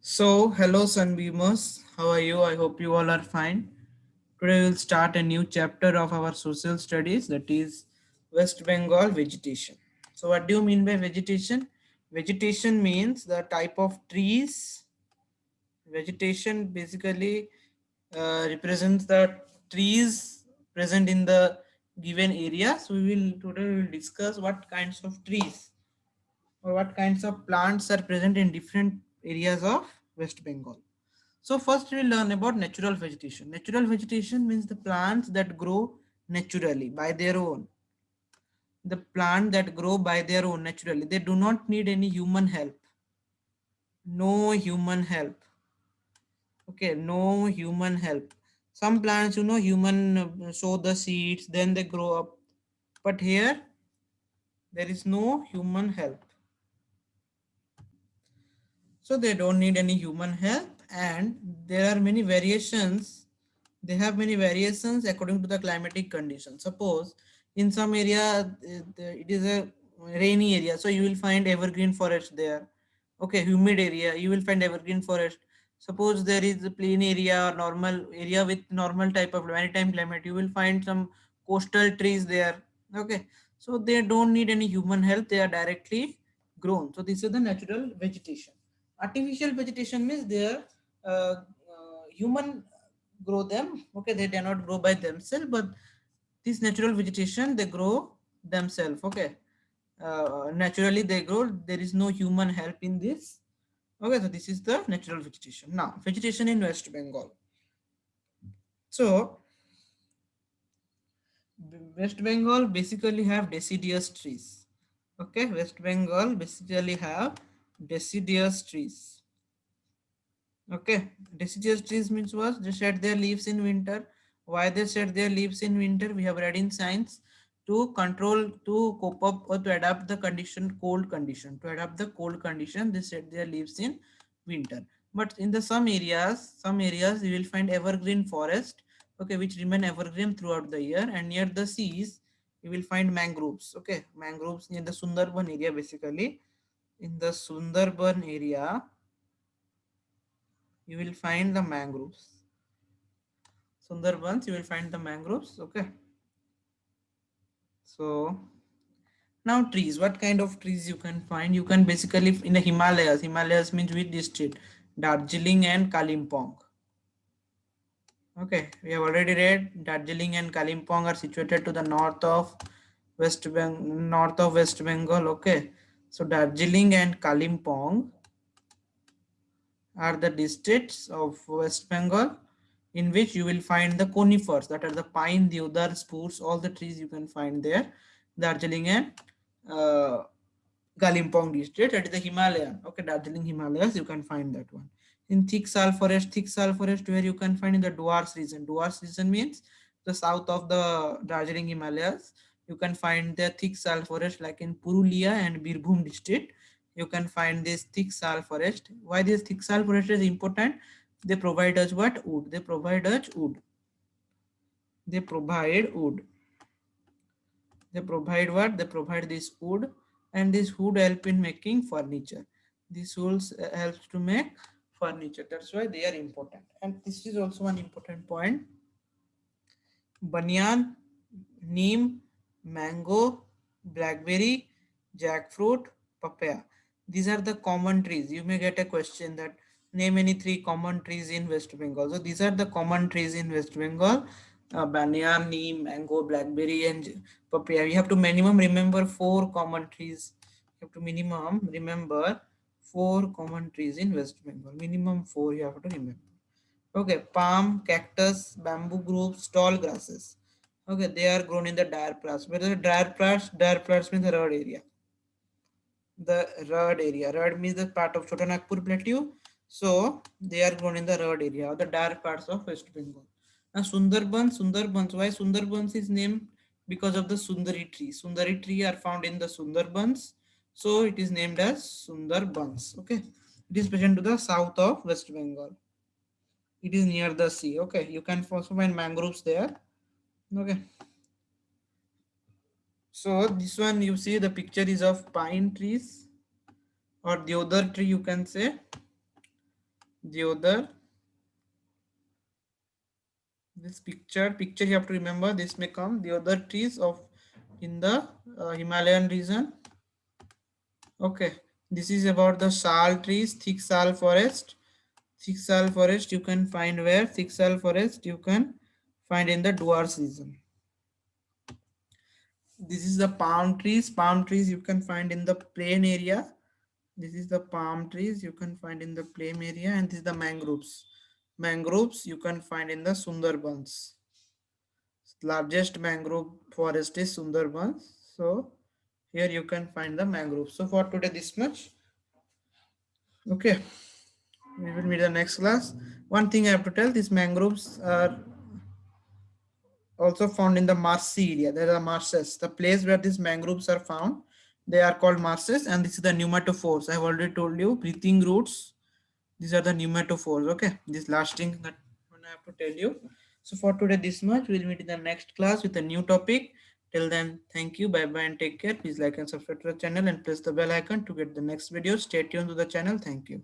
So, hello Sunbeamers, how are you? I hope you all are fine. Today we will start a new chapter of our social studies, that is West Bengal vegetation. So, what do you mean by vegetation? Vegetation means the type of trees. Vegetation basically represents the trees present in the given area. So, we will discuss what kinds of trees or what kinds of plants are present in different areas of West Bengal. So first we learn about natural vegetation. Natural vegetation means the plants that grow naturally by their own. The plant that grow by their own naturally. They do not need any human help. No human help. Okay, no human help. Some plants, human sow the seeds, then they grow up. But here there is no human help. So they don't need any human help, and there are many variations. They have many variations according to the climatic conditions. Suppose in some area it is a rainy area, so you will find evergreen forest there. Okay, humid area, you will find evergreen forest. Suppose there is a plain area or normal area with normal type of maritime climate, you will find some coastal trees there. Okay, so they don't need any human help, they are directly grown. So this is the natural vegetation. Artificial vegetation means there human grow them. Okay, they cannot grow by themselves, but this natural vegetation they grow themselves. Okay, naturally they grow. There is no human help in this. Okay, so this is the natural vegetation. Now, vegetation in West Bengal. So, West Bengal basically have deciduous trees. Okay, West Bengal basically have deciduous trees. Okay, deciduous trees means what? They shed their leaves in winter. Why they shed their leaves in winter? We have read in science to control, to cope up or to adapt the condition, cold condition. To adapt the cold condition, they shed their leaves in winter. But in the some areas you will find evergreen forest. Okay, which remain evergreen throughout the year. And near the seas, you will find mangroves. Okay, mangroves near the Sundarban area basically. In the Sundarban area, you will find the mangroves. Sundarbans, you will find the mangroves. Okay. So now trees. What kind of trees you can find? You can basically in the Himalayas. Himalayas means which district? Darjeeling and Kalimpong. Okay. We have already read Darjeeling and Kalimpong are situated to the north of West Bengal. Okay. So Darjeeling and Kalimpong are the districts of West Bengal in which you will find the conifers, that are the pine, deodar, spruce, all the trees you can find there. Darjeeling and uh, Kalimpong district, that is the Himalayan. Okay, Darjeeling Himalayas, you can find that one. In thick sal forest where you can find in the Duars region. Duars region means the south of the Darjeeling Himalayas. You can find the thick sal forest like in Purulia and Birbhum district. You can find this thick sal forest. Why this thick sal forest is important? They provide us what? Wood. They provide us wood. They provide wood. They provide what? They provide this wood, and this wood help in making furniture. This wood helps to make furniture. That's why they are important. And this is also one important point. Banyan, neem, mango, blackberry, jackfruit, papaya. These are the common trees. You may get a question that name any three common trees in West Bengal. So these are the common trees in West Bengal. Banyan, neem, mango, blackberry, and papaya. You have to minimum remember four common trees. You have to minimum remember four common trees in West Bengal. Minimum four you have to remember. Okay, palm, cactus, bamboo groves, tall grasses. Okay, they are grown in the dire plants. Where the dire plants means the rugged area. The rugged area. Rugged means the part of Chota Nagpur plateau. So they are grown in the rugged area or the dire parts of West Bengal. Now Sundarbans. Why Sundarbans is named? Because of the Sundari tree. Sundari tree are found in the Sundarbans. So it is named as Sundarbans. Okay. It is present to the south of West Bengal. It is near the sea. Okay, you can also find mangroves there. Okay, so this one you see the picture is of pine trees or the other tree you can say. deodar. This picture you have to remember, this may come deodar trees of in the Himalayan region. Okay, this is about the sal trees, thick sal forest. Thick sal forest you can find where? Thick sal forest you can find in the Duars region. This is the palm trees. Palm trees you can find in the plain area. This is the palm trees you can find in the plain area, and this is the mangroves. Mangroves you can find in the Sundarbans. Largest mangrove forest is Sundarbans. So here you can find the mangroves. So for today this much. Okay, we will meet the next class. One thing I have to tell: these mangroves are also found in the marshy area. There are marshes. The place where these mangroves are found, they are called marshes, and this is the pneumatophores. I have already told you breathing roots. These are the pneumatophores. Okay, this last thing that I have to tell you. So for today, this much. We'll meet in the next class with a new topic. Till then, thank you. Bye bye and take care. Please like and subscribe to the channel and press the bell icon to get the next video. Stay tuned to the channel. Thank you.